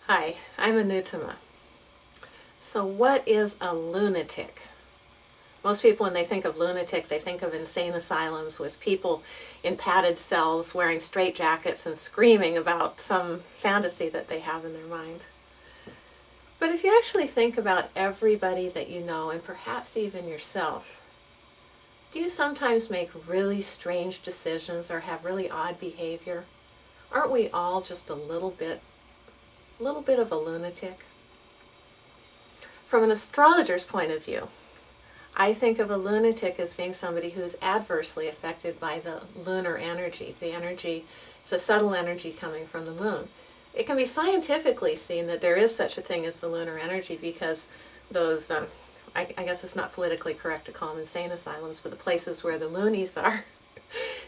Hi, I'm anuttama. So what is a lunatic? Most people, when they think of lunatic, they think of insane asylums with people in padded cells wearing straitjackets and screaming about some fantasy that they have in their mind. But if you actually think about everybody that you know, and perhaps even yourself, do you sometimes make really strange decisions or have really odd behavior? Aren't we all just a little bit of a lunatic? From an astrologer's point of view, I think of a lunatic as being somebody who's adversely affected by the lunar energy. The energy is a subtle energy coming from the moon. It can be scientifically seen that there is such a thing as the lunar energy because those, I guess it's not politically correct to call them insane asylums, but the places where the loonies are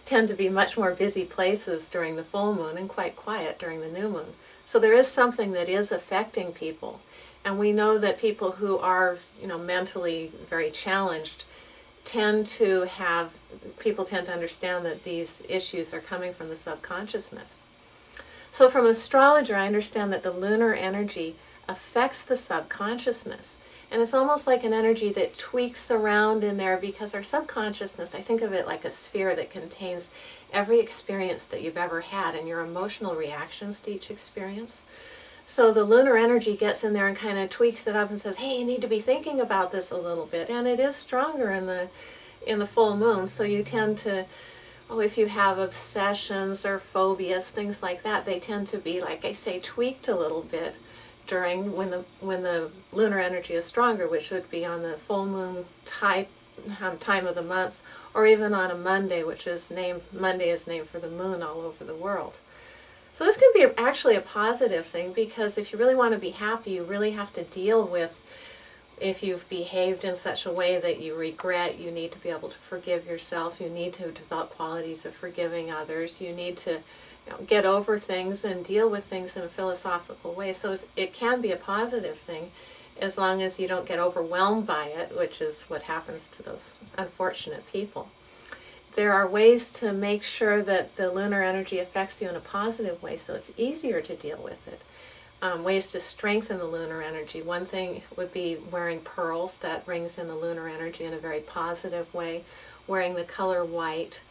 tend to be much more busy places during the full moon and quite quiet during the new moon. So there is something that is affecting people. And we know that people who are, mentally very challenged people tend to understand that these issues are coming from the subconsciousness. So from an astrologer, I understand that the lunar energy affects the subconsciousness. And it's almost like an energy that tweaks around in there because our subconsciousness, I think of it like a sphere that contains every experience that you've ever had and your emotional reactions to each experience. So the lunar energy gets in there and kind of tweaks it up and says, hey, you need to be thinking about this a little bit. And it is stronger in the full moon. So you tend to, if you have obsessions or phobias, things like that, they tend to be, like I say, tweaked a little bit during when the lunar energy is stronger, which would be on the full moon time of the month, or even on a Monday, Monday is named for the moon all over the world. So this can be actually a positive thing, because if you really want to be happy, you really have to deal with if you've behaved in such a way that you regret. You need to be able to forgive yourself. You need to develop qualities of forgiving others. You need to get over things and deal with things in a philosophical way. So it can be a positive thing as long as you don't get overwhelmed by it, which is what happens to those unfortunate people. There are ways to make sure that the lunar energy affects you in a positive way so it's easier to deal with it. Ways to strengthen the lunar energy. One thing would be wearing pearls. That brings in the lunar energy in a very positive way. Wearing the color white.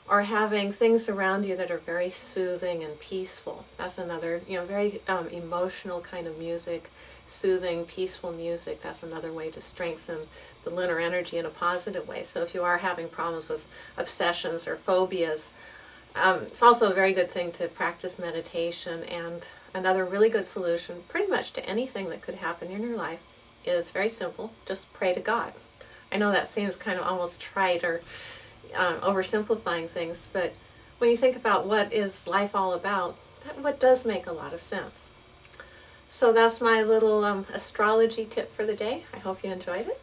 Or having things around you that are very soothing and peaceful. That's another, very emotional kind of music. Soothing, peaceful music. That's another way to strengthen the lunar energy in a positive way. So if you are having problems with obsessions or phobias, it's also a very good thing to practice meditation. And another really good solution pretty much to anything that could happen in your life is very simple. Just pray to God. I know that seems kind of almost trite or oversimplifying things, but when you think about what is life all about, what does make a lot of sense. So that's my little astrology tip for the day. I hope you enjoyed it.